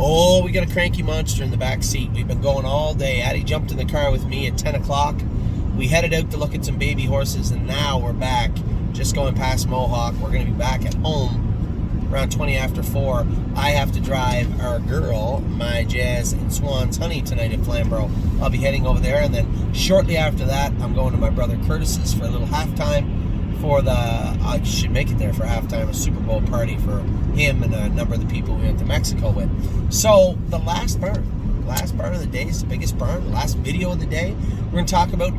Oh, we got a cranky monster in the back seat. We've been going all day. Addie jumped in the car with me at 10 o'clock. We headed out to look at some baby horses, and now we're back, just going past Mohawk. We're going to be back at home around 20 after 4. I have to drive our girl, my Jazz, and Swan's Honey tonight at Flamborough. I'll be heading over there, and then shortly after that, I'm going to my brother Curtis's for a little halftime for I should make it there for halftime, a Super Bowl party for him and a number of the people we went to Mexico with. So the last barn of the day is the biggest barn. The last video of the day, we're going to talk about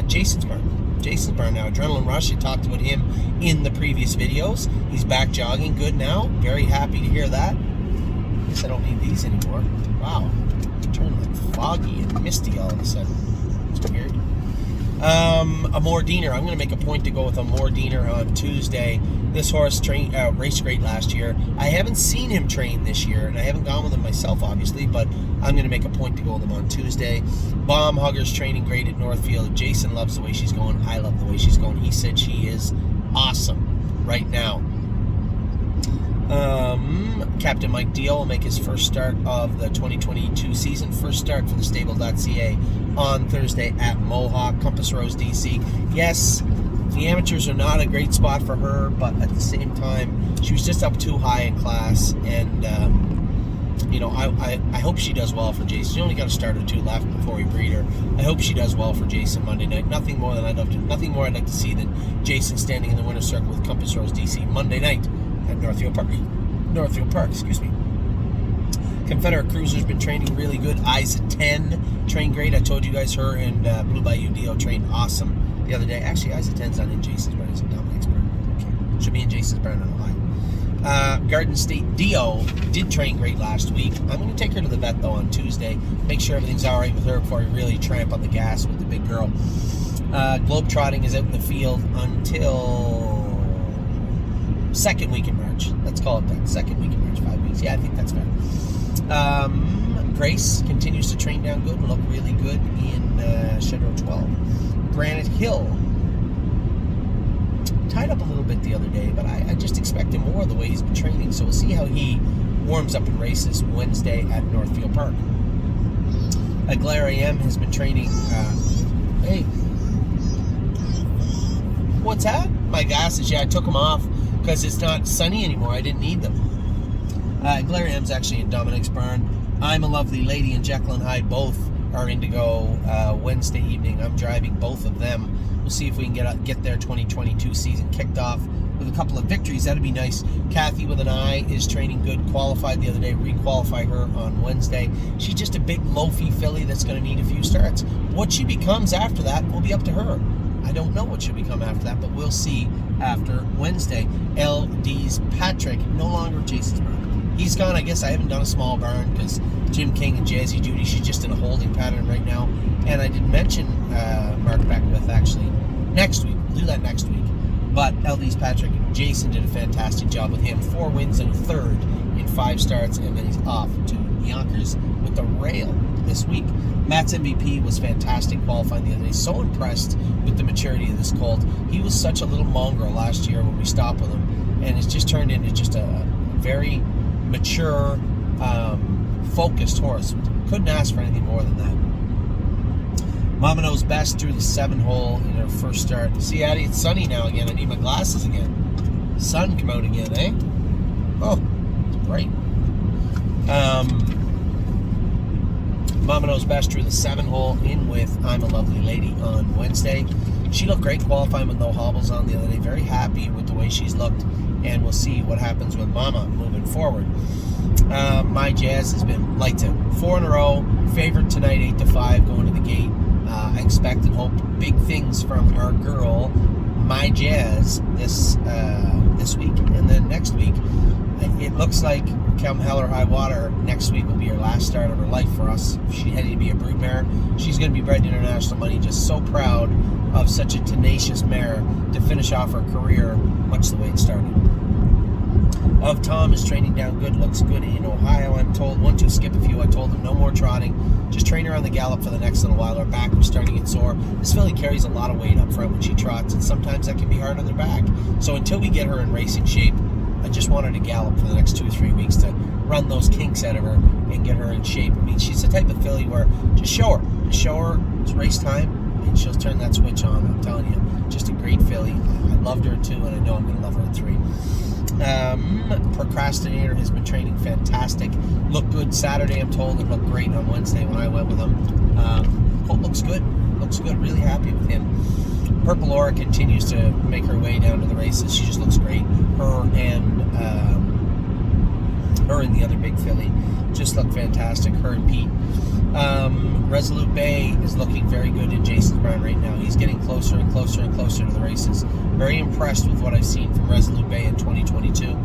Jason's barn. Jason's barn now. Adrenaline Rush, I talked about him in the previous videos. He's back jogging good now. Very happy to hear that. I guess I don't need these anymore. Wow, turned like foggy and misty all of a sudden. It's weird. Amor Diener. I'm going to make a point to go with Amor Diener on Tuesday. This horse raced great last year. I haven't seen him train this year, and I haven't gone with him myself, obviously, but I'm going to make a point to go with him on Tuesday. Bomb Hugger's training great at Northfield. Jason loves the way she's going. I love the way she's going. He said she is awesome right now. Captain Mike Deal will make his first start of the 2022 season. First start for the stable.ca on Thursday at Mohawk, Compass Rose, DC. Yes, the amateurs are not a great spot for her, but at the same time, she was just up too high in class, and I hope she does well for Jason. She only got a start or two left before we breed her. I hope she does well for Jason Monday night. Nothing more I'd like to see than Jason standing in the winner's circle with Compass Rose, DC Monday night at Northfield Park, excuse me. Confederate Cruiser's been training really good. Isa 10 trained great. I told you guys her and Blue Bayou Dio trained awesome the other day. Actually, Isa 10's not in Jason's barn. It's in Dominic's barn. Okay. Should be in Jason's barn on the line. Garden State Dio did train great last week. I'm going to take her to the vet, though, on Tuesday. Make sure everything's all right with her before we really tramp on the gas with the big girl. Globetrotting is out in the field until second week in March. Let's call it that. Second week in March, 5 weeks. Yeah, I think that's fair. Grace continues to train down good and look really good in Shed Row 12. Granite Hill tied up a little bit the other day, but I just expect him more the way he's been training. So we'll see how he warms up in races Wednesday at Northfield Park. Aglaire AM has been training. Hey, what's that? My glasses. Yeah, I took them off because it's not sunny anymore. I didn't need them. Aglaire AM's actually in Dominic's barn. I'm a Lovely Lady and Jekyll and Hyde both are in to go Wednesday evening. I'm driving both of them. We'll see if we can get their 2022 season kicked off with a couple of victories. That'd be nice. Kathy with an eye is training good. Qualified the other day. Requalify her on Wednesday. She's just a big loafy filly that's going to need a few starts. What she becomes after that will be up to her. I don't know what she'll become after that, but we'll see after Wednesday. LD's Patrick, no longer Jason's barn. He's gone. I guess I haven't done a small barn because Jim King and Jazzy Judy, she's just in a holding pattern right now. And I didn't mention Mark Beckwith, actually. Next week. We'll do that next week. But LD's Patrick, Jason did a fantastic job with him. 4 wins and a third in 5 starts, and then he's off to Yonkers with the rail this week. Matt's MVP was fantastic qualifying the other day. So impressed with the maturity of this colt. He was such a little mongrel last year when we stopped with him, and it's just turned into just a very mature, focused horse. Couldn't ask for anything more than that. Mama Knows Best through the 7-hole in her first start. See, Addie, it's sunny now again. I need my glasses again. Sun come out again, eh? Oh, it's bright. Mama Knows Best through the 7-hole in with I'm a Lovely Lady on Wednesday. She looked great qualifying with no hobbles on the other day. Very happy with the way she's looked, and we'll see what happens with Mama moving forward. My Jazz has been lights out. 4 in a row. Favorite tonight, 8-5, going to the gate. I expect and hope big things from our girl, My Jazz, this week. And then next week, it looks like come hell or high water, next week will be her last start of her life for us. She headed to be a broodmare. She's going to be bred international money. Just so proud of such a tenacious mare to finish off her career much the way it started. Of Tom is training down good, looks good in Ohio. I'm told 1-2 skip a few. I told him no more trotting. Just train her on the gallop for the next little while. Her back was starting to get sore. This filly carries a lot of weight up front when she trots, and sometimes that can be hard on their back. So until we get her in racing shape, I just want her to gallop for the next 2 or 3 weeks to run those kinks out of her and get her in shape. I mean, she's the type of filly where just show her, it's race time, and she'll turn that switch on. I'm telling you, just a great filly. I loved her too, and I know I'm going to love her at 3. Procrastinator has been training fantastic. Looked good Saturday, I'm told. It looked great on Wednesday when I went with him. Colt looks good. Really happy with him. Purple Aura continues to make her way down to the races. She just looks great. Her and the other big filly just look fantastic. Her and Pete. Resolute Bay is looking very good in Jason's barn right now. He's getting closer and closer and closer to the races. Very impressed with what I've seen from Resolute Bay in 2022.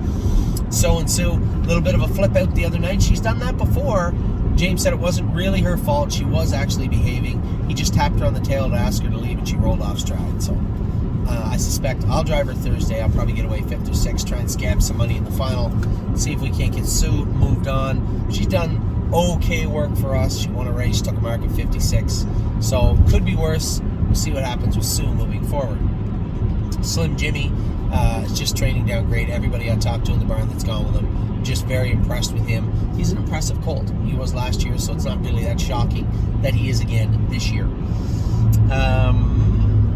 So and Sue, a little bit of a flip out the other night. She's done that before. James said it wasn't really her fault. She was actually behaving. He just tapped her on the tail to ask her to leave, and she rolled off stride. So I suspect I'll drive her Thursday. I'll probably get away 5th or 6th, try and scab some money in the final, see if we can't get Sue moved on. She's done okay work for us. She won a race, took a mark at 56. So could be worse. We'll see what happens with Sue moving forward. Slim Jimmy is just training down great. Everybody I talked to in the barn that's gone with him, just very impressed with him. He's an impressive colt. He was last year, so it's not really that shocking that he is again this year.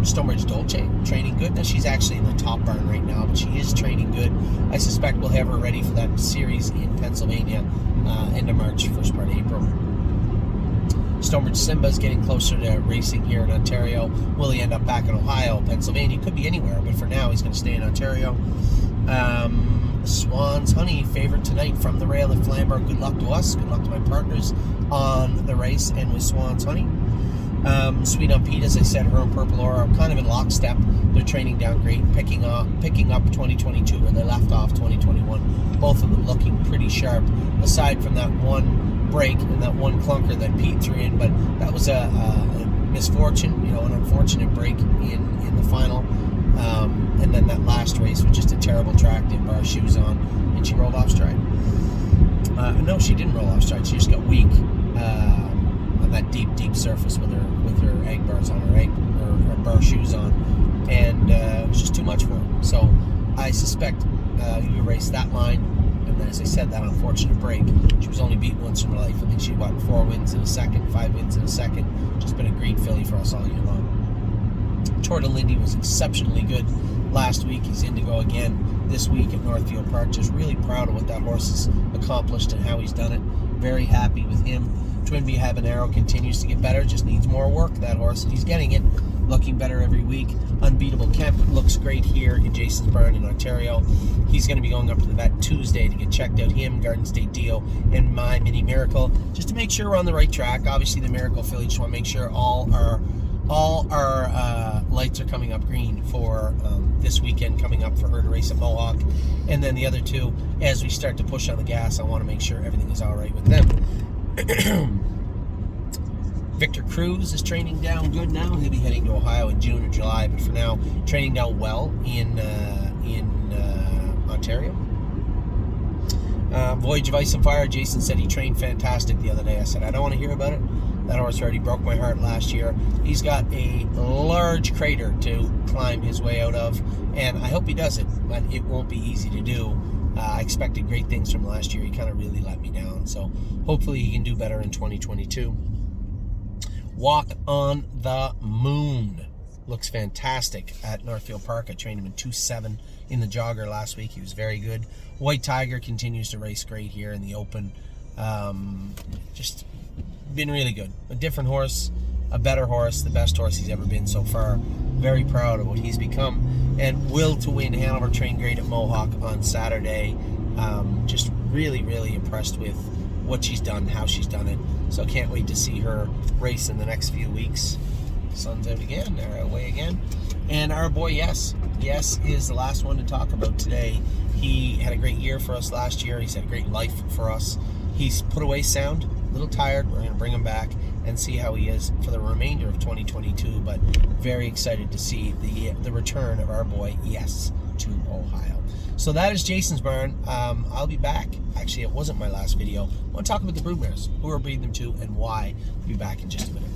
Stonebridge Dolce, training good. Now, she's actually in the top barn right now, but she is training good. I suspect we'll have her ready for that series in Pennsylvania, end of March, first part of April. Stonebridge Simba's getting closer to racing here in Ontario. Will he end up back in Ohio, Pennsylvania? Could be anywhere, but for now he's going to stay in Ontario. Swan's Honey, favorite tonight from the rail at Flamborough. Good luck to us. Good luck to my partners on the race and with Swan's Honey. Sweet on Pete, as I said, her and Purple Aura are kind of in lockstep. They're training down great, picking up 2022 where they left off 2021. Both of them looking pretty sharp, aside from that one break and that one clunker that Pete threw in. But that was a misfortune, an unfortunate break in the final. And then that last race was just a terrible track. Didn't bar shoes on, and she rolled off stride. No, she didn't roll off stride. She just got weak on that deep surface with her egg bars on, her bar shoes on, and it was just too much for her. So I suspect you erase that line. And then, as I said, that unfortunate break. She was only beat once in her life. I think she got 4 wins in a second, 5 wins in a second. Just been a great filly for us all year long. Tour de Lindy was exceptionally good last week. He's indigo again this week at Northfield Park. Just really proud of what that horse has accomplished and how he's done it. Very happy with him. Twin Bee Habanero continues to get better. Just needs more work, that horse, and he's getting it. Looking better every week. Unbeatable Kemp looks great here in Jason's barn in Ontario. He's going to be going up to the vet Tuesday to get checked out. Him, Garden State Dio, and My Mini Miracle, just to make sure we're on the right track. Obviously, the Miracle filly, just want to make sure all our lights are coming up green for this weekend, coming up for her to race at Mohawk. And then the other two, as we start to push on the gas, I want to make sure everything is all right with them. Victor Cruz is training down good now. He'll be heading to Ohio in June or July, but for now, training down well in Ontario. Voyage of Ice and Fire, Jason said he trained fantastic the other day. I said, I don't want to hear about it. That horse already broke my heart last year. He's got a large crater to climb his way out of, and I hope he does it, but it won't be easy to do. I expected great things from last year. He kind of really let me down, so hopefully he can do better in 2022. Walk on the Moon looks fantastic at Northfield Park. I trained him in 2.7 in the jogger last week. He was very good. White Tiger continues to race great here in the Open. Just been really good. A different horse, a better horse, the best horse he's ever been so far. Very proud of what he's become. And will to win Hanover trained great at Mohawk on Saturday. Just really, really impressed with what she's done, how she's done it. So can't wait to see her race in the next few weeks. Sun's out again, they're away again. And our boy Yes is the last one to talk about today. He had a great year for us last year. He's had a great life for us. He's put away sound, a little tired. We're going to bring him back and see how he is for the remainder of 2022, but very excited to see the return of our boy Yes to Ohio. So that is Jason's barn. I'll be back. Actually, it wasn't my last video. I want to talk about the broodmares, who we're breeding them to, and why. I'll be back in just a minute.